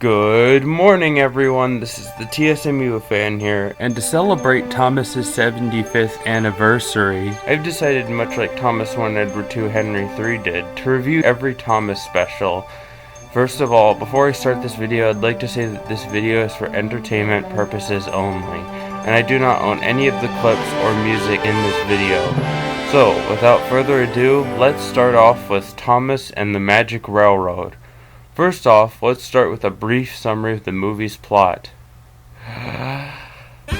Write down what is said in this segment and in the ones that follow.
Good morning, everyone. This is the TSMU fan here, and to celebrate Thomas's 75th anniversary, I've decided, much like Thomas 1, Edward 2, Henry 3 did, to review every Thomas special. First of all, before I start this video, I'd like to say that this video is for entertainment purposes only, and I do not own any of the clips or music in this video. So, without further ado, let's start off with Thomas and the Magic Railroad. First off, let's start with a brief summary of the movie's plot.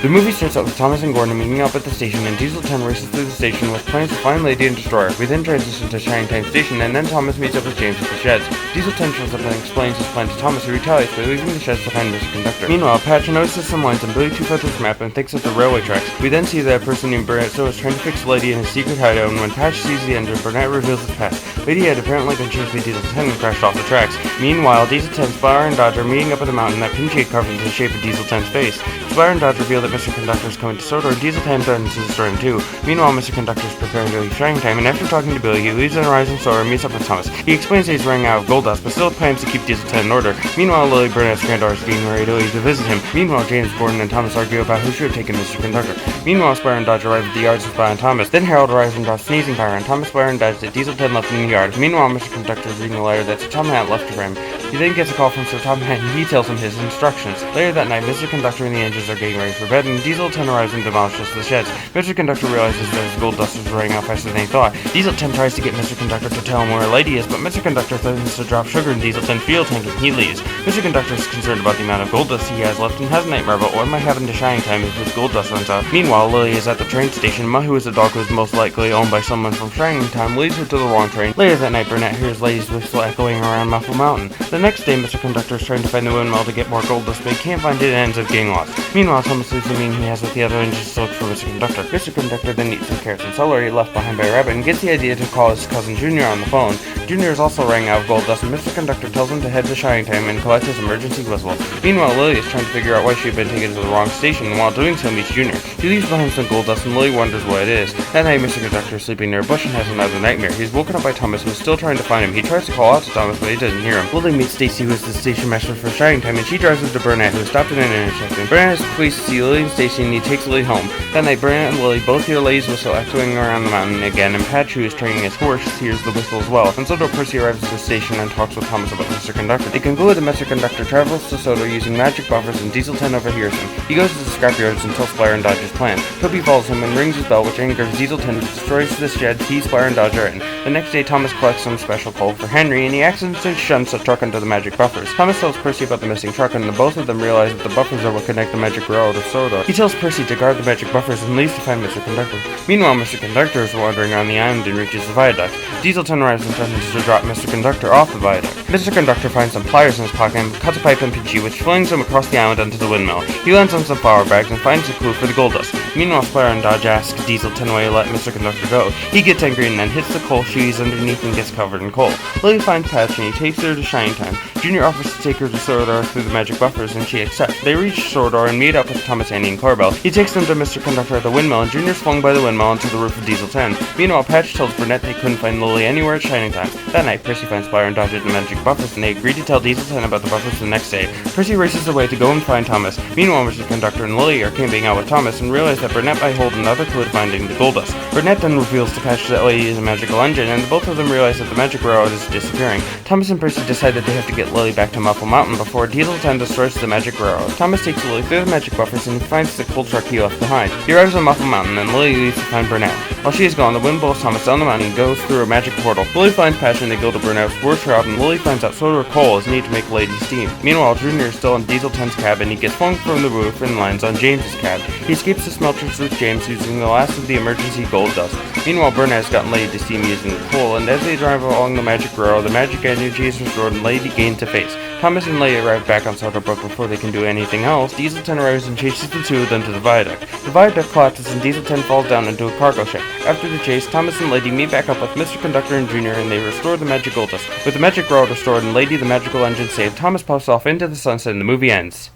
The movie starts out with Thomas and Gordon meeting up at the station, and Diesel 10 races through the station with plans to find Lady and destroy her. We then transition to Shining Time Station, and then Thomas meets up with James at the sheds. Diesel 10 shows up and explains his plan to Thomas, who retaliates by leaving the sheds to find Mr. Conductor. Meanwhile, Patch notices some lines on Billy Two Feathers' map and thinks it's the railway tracks. We then see that a person named Burnett is trying to fix Lady in his secret hideout, and when Patch sees the engine, Burnett reveals his past. Lady had apparently been chased by Diesel 10 and crashed off the tracks. Meanwhile, Diesel 10, Splatter, and Dodge are meeting up at the mountain that Pinch had carved into the shape of Diesel 10's face. Splatter and Dodge reveal that Mr. Conductor is coming to Soda, and Diesel 10 threatens to destroy him too. Meanwhile, Mr. Conductor is preparing to leave Shining Time, and after talking to Billy, he leaves on a rising star and meets up with Thomas. He explains that he's running out of gold dust, but still plans to keep Diesel 10 in order. Meanwhile, Lily, Burnett's granddaughter, is getting ready to leave to visit him. Meanwhile, James, Gordon, and Thomas argue about who should have taken Mr. Conductor. Meanwhile, Splatter and Dodge arrive at the yards to spy on Thomas. Then Harold arrives and drops sneezing power on Thomas, Splatter, and Dodge that Diesel 10 left in the yard. Meanwhile, Mr. Conductor is reading a letter that Sir Tom Hat left for him. He then gets a call from Sir Tom Hat, and he tells him his instructions. Later that night, Mr. Conductor and the engines are getting ready for bed, and Diesel 10 arrives and demolishes the sheds. Mr. Conductor realizes that his gold dust is running out faster than he thought. Diesel 10 tries to get Mr. Conductor to tell him where Lady is, but Mr. Conductor threatens to drop sugar in Diesel 10's fuel tank and he leaves. Mr. Conductor is concerned about the amount of gold dust he has left and has a nightmare about what might happen to Shining Time if his gold dust runs out. Meanwhile, Lily is at the train station. Ma, who is a dog who is most likely owned by someone from Shining Time, leads her to the wrong train. Later that night, Burnett hears Lady's whistle echoing around Muffle Mountain. The next day, Mr. Conductor is trying to find the windmill to get more gold dust, but he can't find it and ends up getting lost. Meanwhile, Thomas leaves the meeting he has with the other engines to look for Mr. Conductor. Mr. Conductor then eats some carrots and celery left behind by Rabbit and gets the idea to call his cousin Junior on the phone. Junior is also running out of gold dust, and Mr. Conductor tells him to head to Shining Time and collect his emergency whistle. Meanwhile, Lily is trying to figure out why she had been taken to the wrong station, and while doing so meets Junior. He leaves behind some gold dust, and Lily wonders what it is. That night, Mr. Conductor is sleeping near a bush and has another nightmare. He's woken up by Thomas, who is still trying to find him. He tries to call out to Thomas, but he doesn't hear him. Lily meets Stacy, who is the station master for Shining Time, and she drives him to Burnett, who is stopped at an intersection. Burnett is pleased to see Lily and Stacy, and he takes Lily home. That night, Burnett and Lily both hear Lady's whistle echoing around the mountain again, and Patch, who is training his horse, hears the whistle as well. And so Percy arrives at the station and talks with Thomas about Mr. Conductor. They conclude that Mr. Conductor travels to Soda using magic buffers, and Diesel 10 overhears him. He goes to the scrapyards and tells Splatter and Dodge his plan. Toby follows him and rings his bell, which angers Diesel 10, who destroys the shed he, Splatter, and Dodge are in. The next day, Thomas collects some special coal for Henry, and he accidentally shunts a truck into the magic buffers. Thomas tells Percy about the missing truck, and both of them realize that the buffers are what connect the magic railroad to Soda. He tells Percy to guard the magic buffers and leaves to find Mr. Conductor. Meanwhile, Mr. Conductor is wandering around the island and reaches the viaduct. Diesel 10 arrives and threatens to drop Mr. Conductor off the viaduct. Mr. Conductor finds some pliers in his pocket and cuts a pipe on Pinchy, which flings him across the island onto the windmill. He lands on some flour bags and finds a clue for the gold dust. Meanwhile, Splatter and Dodge ask Diesel 10 why he let Mr. Conductor go. He gets angry and then hits the coal she's underneath and gets covered in coal. Lily finds Patch and he takes her to Shining Time. Junior offers to take her to Sordor through the magic buffers, and she accepts. They reach Sordor and meet up with Thomas, Annie, and Corbell. He takes them to Mr. Conductor at the windmill, and Junior's flung by the windmill onto the roof of Diesel 10. Meanwhile, Patch tells Burnett they couldn't find Lily anywhere at Shining Time. That night, Percy finds Splatter and Dodge at the magic buffers, and they agree to tell Diesel 10 about the buffers the next day. Percy races away to go and find Thomas. Meanwhile, Mr. Conductor and Lily are camping out with Thomas and realize that Burnett might hold another clue to finding the gold dust. Burnett then reveals to Patch that Lily is a magical engine, and both of them realize that the magic railroad is disappearing. Thomas and Percy decide that they have to get Lily back to Muffle Mountain before Diesel 10 destroys the magic railroad. Thomas takes Lily through the magic buffers and finds the coal truck he left behind. He arrives on Muffle Mountain, and Lily leaves to find Burnett. While she is gone, the wind blows Thomas down the mountain and goes through a magic portal. Lily finds Patch and they go to Burnett's workshop, and Lily finds out soda coal is needed to make Lady steam. Meanwhile, Junior is still in Diesel 10's cab, and he gets flung from the roof and lands on James's cab. He escapes the smelters with James using the last of the emergency gold dust. Meanwhile, Burnett has gotten Lady to steam using the coal, and as they drive along the magic railroad, the magic energy is restored and Lady gains a face. Thomas and Lady arrive back on Soda Brook before they can do anything else. Diesel 10 arrives and chases the two of them to the viaduct. The viaduct collapses and Diesel 10 falls down into a cargo ship. After the chase, Thomas and Lady meet back up with Mr. Conductor and Junior, and they restore the magic gold dust. With the magic railroad restored and Lady the magical engine saved, Thomas puffs off into the sunset and the movie ends.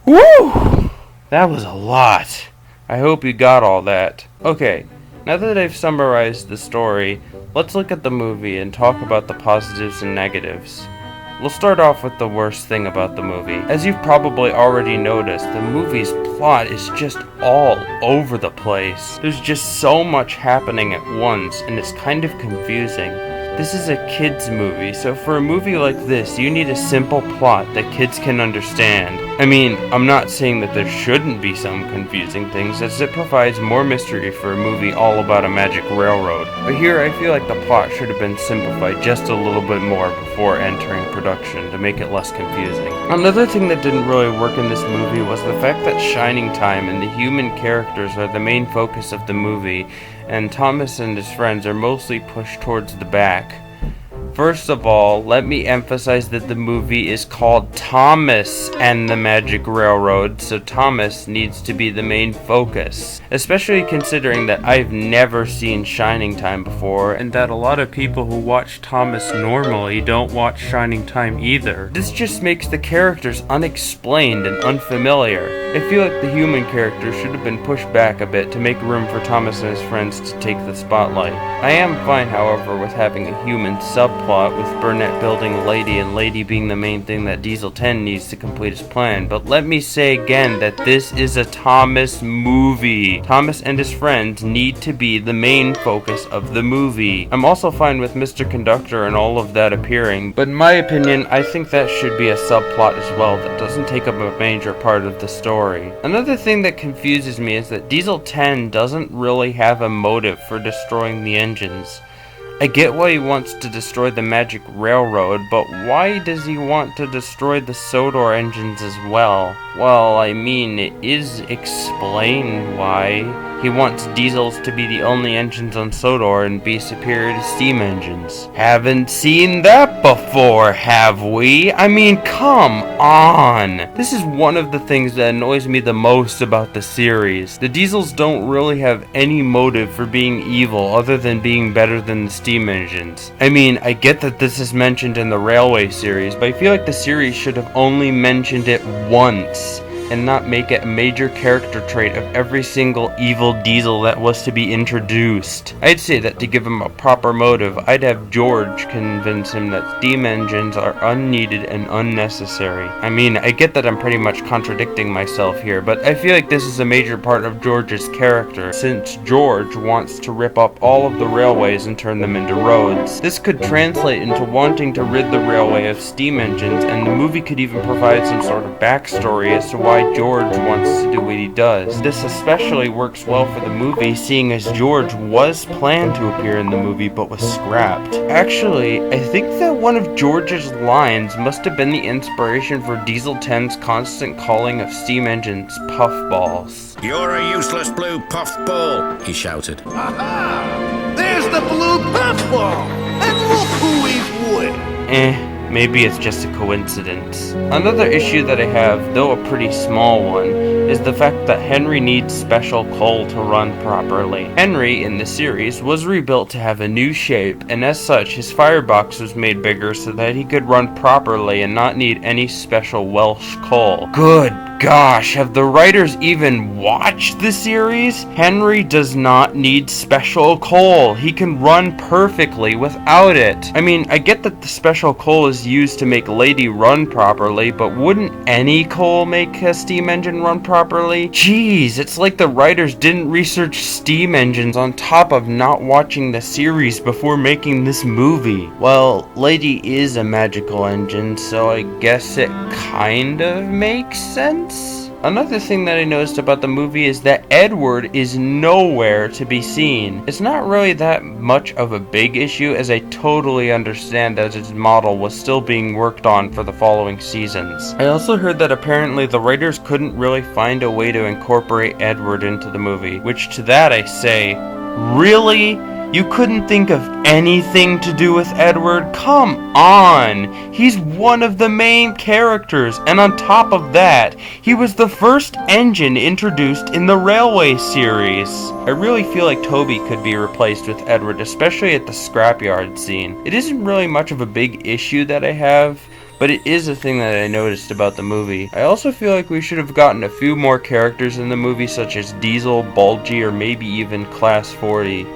Woo! That was a lot. I hope you got all that. Okay, now that I've summarized the story, let's look at the movie and talk about the positives and negatives. We'll start off with the worst thing about the movie. As you've probably already noticed, the movie's plot is just all over the place. There's just so much happening at once, and it's kind of confusing. This is a kids movie, so for a movie like this, you need a simple plot that kids can understand. I mean, I'm not saying that there shouldn't be some confusing things, as it provides more mystery for a movie all about a magic railroad. But here, I feel like the plot should have been simplified just a little bit more before entering production to make it less confusing. Another thing that didn't really work in this movie was the fact that Shining Time and the human characters are the main focus of the movie, and Thomas and his friends are mostly pushed towards the back. First of all, let me emphasize that the movie is called Thomas and the Magic Railroad, so Thomas needs to be the main focus. Especially considering that I've never seen Shining Time before, and that a lot of people who watch Thomas normally don't watch Shining Time either. This just makes the characters unexplained and unfamiliar. I feel like the human characters should have been pushed back a bit to make room for Thomas and his friends to take the spotlight. I am fine, however, with having a human subplot with Burnett building Lady and Lady being the main thing that Diesel 10 needs to complete his plan, but let me say again that this is a Thomas movie. Thomas and his friends need to be the main focus of the movie. I'm also fine with Mr. Conductor and all of that appearing, but in my opinion, I think that should be a subplot as well that doesn't take up a major part of the story. Another thing that confuses me is that Diesel 10 doesn't really have a motive for destroying the engines. I get why he wants to destroy the Magic Railroad, but why does he want to destroy the Sodor engines as well? Well, I mean, it is explained why. He wants diesels to be the only engines on Sodor and be superior to steam engines. Haven't seen that before, have we? I mean, come on! This is one of the things that annoys me the most about the series. The diesels don't really have any motive for being evil other than being better than the steam engines. I mean, I get that this is mentioned in the Railway series, but I feel like the series should have only mentioned it once, and not make it a major character trait of every single evil diesel that was to be introduced. I'd say that to give him a proper motive, I'd have George convince him that steam engines are unneeded and unnecessary. I mean, I get that I'm pretty much contradicting myself here, but I feel like this is a major part of George's character, since George wants to rip up all of the railways and turn them into roads. This could translate into wanting to rid the railway of steam engines, and the movie could even provide some sort of backstory as to why George wants to do what he does. This especially works well for the movie, seeing as George was planned to appear in the movie but was scrapped. Actually, I think that one of George's lines must have been the inspiration for Diesel 10's constant calling of steam engines puffballs. "You're a useless blue puffball," he shouted. Aha! There's the blue puffball! And look who he's with! Maybe it's just a coincidence. Another issue that I have, though a pretty small one, is the fact that Henry needs special coal to run properly. Henry, in the series, was rebuilt to have a new shape, and as such, his firebox was made bigger so that he could run properly and not need any special Welsh coal. Good gosh, have the writers even watched the series? Henry does not need special coal. He can run perfectly without it. I mean, I get that the special coal is used to make Lady run properly, but wouldn't any coal make a steam engine run properly? Jeez, it's like the writers didn't research steam engines on top of not watching the series before making this movie. Well, Lady is a magical engine, so I guess it kind of makes sense. Another thing that I noticed about the movie is that Edward is nowhere to be seen. It's not really that much of a big issue, as I totally understand that his model was still being worked on for the following seasons. I also heard that apparently the writers couldn't really find a way to incorporate Edward into the movie, which to that I say, really? You couldn't think of anything to do with Edward? Come on! He's one of the main characters, and on top of that, he was the first engine introduced in the Railway series. I really feel like Toby could be replaced with Edward, especially at the scrapyard scene. It isn't really much of a big issue that I have, but it is a thing that I noticed about the movie. I also feel like we should have gotten a few more characters in the movie, such as Diesel, Bulgy, or maybe even Class 40.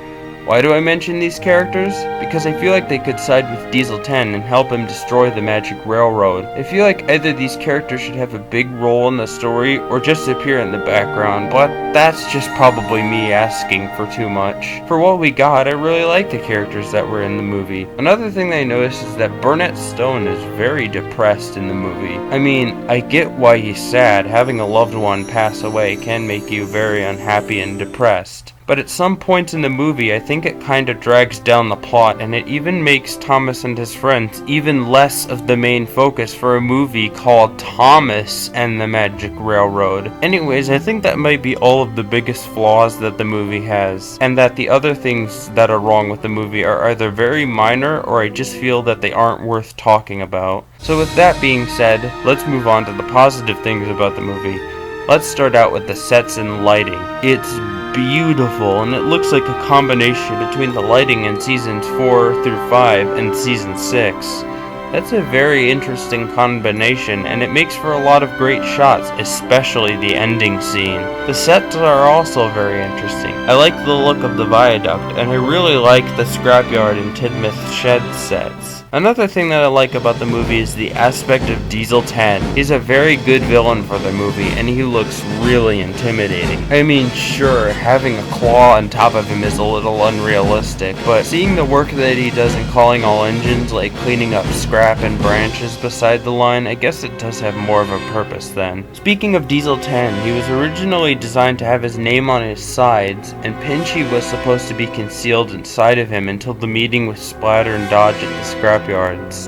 Why do I mention these characters? Because I feel like they could side with Diesel 10 and help him destroy the Magic Railroad. I feel like either these characters should have a big role in the story or just appear in the background, but that's just probably me asking for too much. For what we got, I really like the characters that were in the movie. Another thing that I noticed is that Burnett Stone is very depressed in the movie. I mean, I get why he's sad. Having a loved one pass away can make you very unhappy and depressed. But at some points in the movie, I think it kinda drags down the plot, and it even makes Thomas and his friends even less of the main focus for a movie called Thomas and the Magic Railroad. Anyways, I think that might be all of the biggest flaws that the movie has, and that the other things that are wrong with the movie are either very minor, or I just feel that they aren't worth talking about. So with that being said, let's move on to the positive things about the movie. Let's start out with the sets and lighting. It's beautiful, and it looks like a combination between the lighting in seasons 4 through 5 and season 6. That's a very interesting combination, and it makes for a lot of great shots, especially the ending scene. The sets are also very interesting. I like the look of the viaduct, and I really like the scrapyard and Tidmouth shed sets. Another thing that I like about the movie is the aspect of Diesel 10. He's a very good villain for the movie, and he looks really intimidating. I mean, sure, having a claw on top of him is a little unrealistic, but seeing the work that he does in calling all engines, like cleaning up scrap and branches beside the line, I guess it does have more of a purpose then. Speaking of Diesel 10, he was originally designed to have his name on his sides, and Pinchy was supposed to be concealed inside of him until the meeting with Splatter and Dodge at the scrapyards.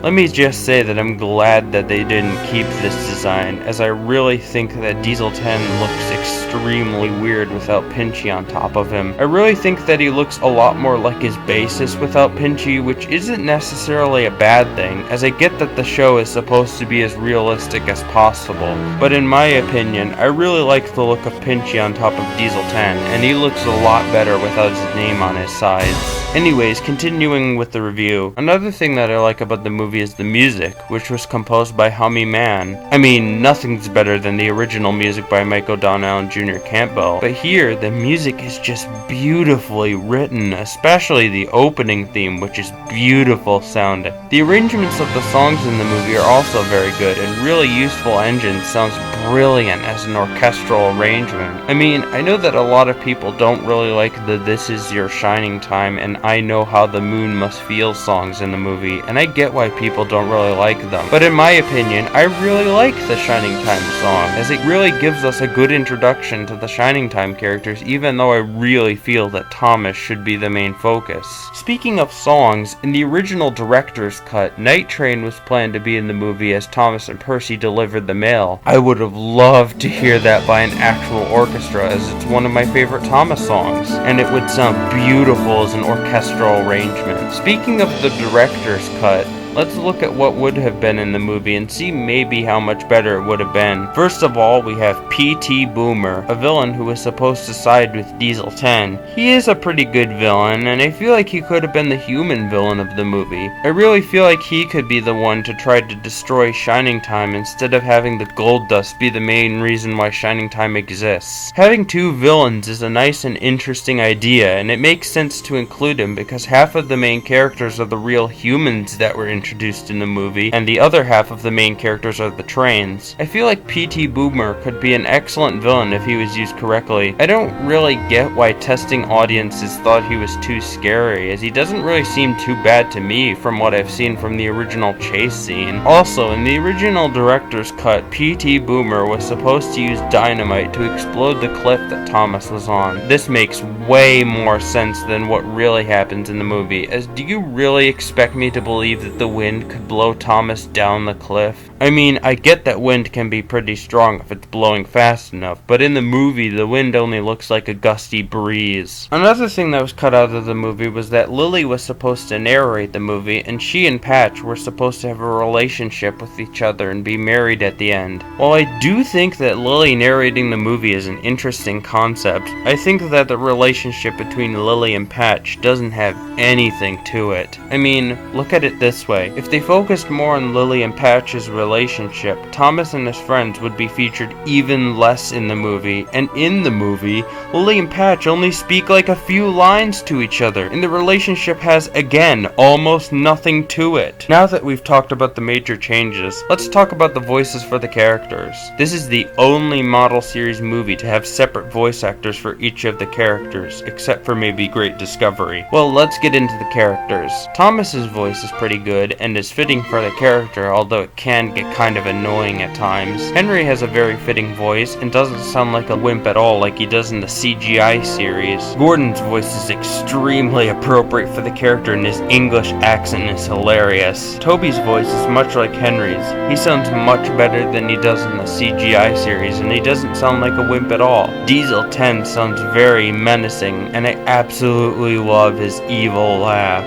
Let me just say that I'm glad that they didn't keep this design, as I really think that Diesel 10 looks extremely weird without Pinchy on top of him. I really think that he looks a lot more like his basis without Pinchy, which isn't necessarily a bad thing, as I get that the show is supposed to be as realistic as possible. But in my opinion, I really like the look of Pinchy on top of Diesel 10, and he looks a lot better without his name on his sides. Anyways, continuing with the review, another thing that I like about the movie is the music, which was composed by Hummy Man. I mean, nothing's better than the original music by Mike O'Donnell and Junior Campbell, but here, the music is just beautifully written, especially the opening theme, which is beautiful sounding. The arrangements of the songs in the movie are also very good, and Really Useful Engine sounds brilliant as an orchestral arrangement. I mean, I know that a lot of people don't really like the This Is Your Shining Time and I Know How the Moon Must Feel songs in the movie, and I get why people don't really like them. But in my opinion, I really like the Shining Time song, as it really gives us a good introduction to the Shining Time characters, even though I really feel that Thomas should be the main focus. Speaking of songs, in the original director's cut, Night Train was planned to be in the movie as Thomas and Percy delivered the mail. I would have loved to hear that by an actual orchestra, as it's one of my favorite Thomas songs, and it would sound beautiful as an orchestral arrangement. Speaking of the director's cut, let's look at what would have been in the movie and see maybe how much better it would have been. First of all, we have P.T. Boomer, a villain who was supposed to side with Diesel 10. He is a pretty good villain, and I feel like he could have been the human villain of the movie. I really feel like he could be the one to try to destroy Shining Time instead of having the gold dust be the main reason why Shining Time exists. Having two villains is a nice and interesting idea, and it makes sense to include him because half of the main characters are the real humans that were introduced in the movie, and the other half of the main characters are the trains. I feel like P.T. Boomer could be an excellent villain if he was used correctly. I don't really get why testing audiences thought he was too scary, as he doesn't really seem too bad to me from what I've seen from the original chase scene. Also, in the original director's cut, P.T. Boomer was supposed to use dynamite to explode the cliff that Thomas was on. This makes way more sense than what really happens in the movie, as do you really expect me to believe that the wind could blow Thomas down the cliff? I mean, I get that wind can be pretty strong if it's blowing fast enough, but in the movie, the wind only looks like a gusty breeze. Another thing that was cut out of the movie was that Lily was supposed to narrate the movie, and she and Patch were supposed to have a relationship with each other and be married at the end. While I do think that Lily narrating the movie is an interesting concept, I think that the relationship between Lily and Patch doesn't have anything to it. I mean, look at it this way. way. If they focused more on Lily and Patch's relationship, Thomas and his friends would be featured even less in the movie, and in the movie, Lily and Patch only speak like a few lines to each other, and the relationship has, again, almost nothing to it. Now that we've talked about the major changes, let's talk about the voices for the characters. This is the only model series movie to have separate voice actors for each of the characters, except for maybe Great Discovery. Well, let's get into the characters. Thomas's voice is pretty good and is fitting for the character, although it can get kind of annoying at times. Henry has a very fitting voice and doesn't sound like a wimp at all like he does in the CGI series. Gordon's voice is extremely appropriate for the character and his English accent is hilarious. Toby's voice is much like Henry's. He sounds much better than he does in the CGI series, and he doesn't sound like a wimp at all. Diesel 10 sounds very menacing, and I absolutely love his evil laugh.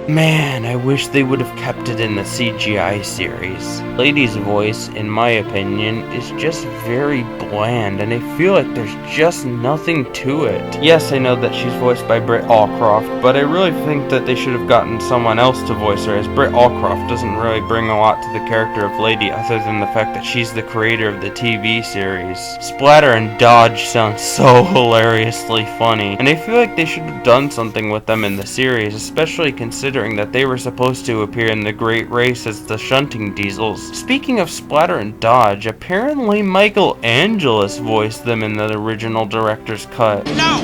Man, I wish they would have kept it in the CGI series. Lady's voice, in my opinion, is just very bland, and I feel like there's just nothing to it. Yes, I know that she's voiced by Britt Allcroft, but I really think that they should have gotten someone else to voice her, as Britt Allcroft doesn't really bring a lot to the character of Lady other than the fact that she's the creator of the TV series. Splatter and Dodge sound so hilariously funny, and I feel like they should have done something with them in the series, especially considering that they were supposed to appear in the Great Race as the shunting diesels. Speaking of Splatter and Dodge, apparently Michael Angelis voiced them in the original director's cut. No,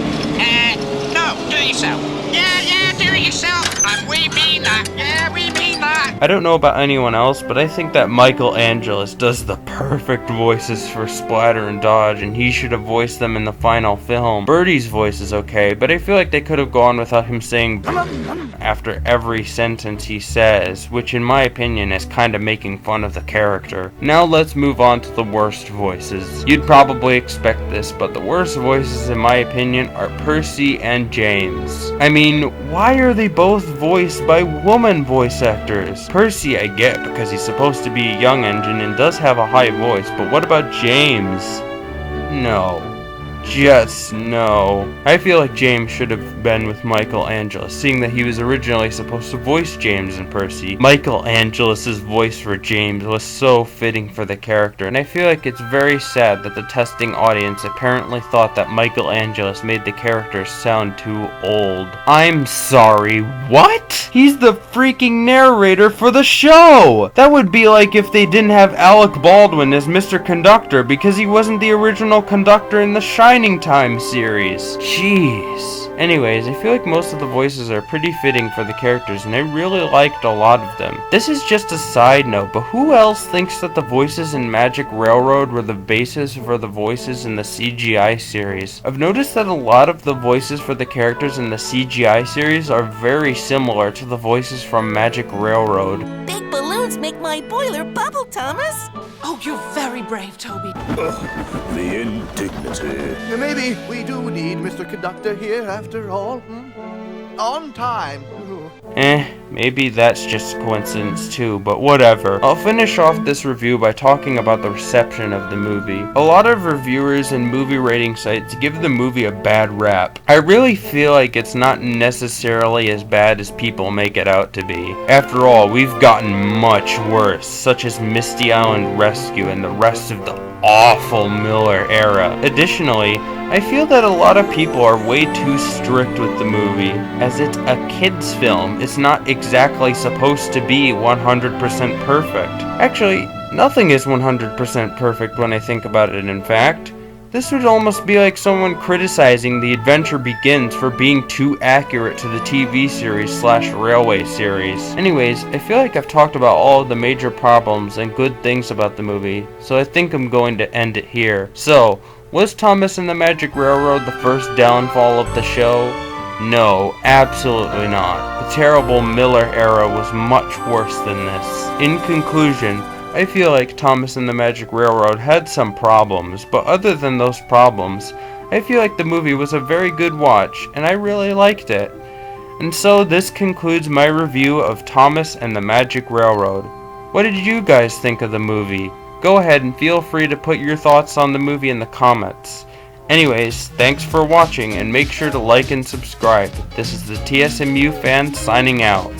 do it yourself. Yeah, do it yourself. We mean that. Yeah, we mean that. I don't know about anyone else, but I think that Michael Angelis does the perfect voices for Splatter and Dodge, and he should have voiced them in the final film. Birdie's voice is okay, but I feel like they could have gone without him saying after every sentence he says, which in my opinion is kind of making fun of the character. Now let's move on to the worst voices. You'd probably expect this, but the worst voices in my opinion are Percy and James. I mean, why are they both voiced by woman voice actors? Percy I get because he's supposed to be a young engine and does have a high voice, but what about James? No. Just no. I feel like James should have been with Michael Angelis, seeing that he was originally supposed to voice James and Percy. Michael Angelis' voice for James was so fitting for the character, and I feel like it's very sad that the testing audience apparently thought that Michael Angelis made the character sound too old. I'm sorry, what? He's the freaking narrator for the show! That would be like if they didn't have Alec Baldwin as Mr. Conductor because he wasn't the original conductor in the Shining Time series. Jeez. Anyways, I feel like most of the voices are pretty fitting for the characters, and I really liked a lot of them. This is just a side note, but who else thinks that the voices in Magic Railroad were the basis for the voices in the CGI series? I've noticed that a lot of the voices for the characters in the CGI series are very similar to the voices from Magic Railroad. Big balloons make my boiler bubble, Thomas. Oh, you're very brave, Toby. The indignity. Maybe we do need Mr. Conductor here after all. On time. Maybe that's just a coincidence too, but whatever. I'll finish off this review by talking about the reception of the movie. A lot of reviewers and movie rating sites give the movie a bad rap. I really feel like it's not necessarily as bad as people make it out to be. After all, we've gotten much worse, such as Misty Island Rescue and the rest of the awful Miller era. Additionally, I feel that a lot of people are way too strict with the movie, as it's a kid's film. It's not exactly supposed to be 100% perfect. Actually, nothing is 100% perfect when I think about it, in fact. This would almost be like someone criticizing The Adventure Begins for being too accurate to the TV series / railway series. Anyways, I feel like I've talked about all of the major problems and good things about the movie, so I think I'm going to end it here. So, was Thomas and the Magic Railroad the first downfall of the show? No, absolutely not. The terrible Miller era was much worse than this. In conclusion, I feel like Thomas and the Magic Railroad had some problems, but other than those problems, I feel like the movie was a very good watch, and I really liked it. And so this concludes my review of Thomas and the Magic Railroad. What did you guys think of the movie? Go ahead and feel free to put your thoughts on the movie in the comments. Anyways, thanks for watching, and make sure to like and subscribe. This is the TSMU fan signing out.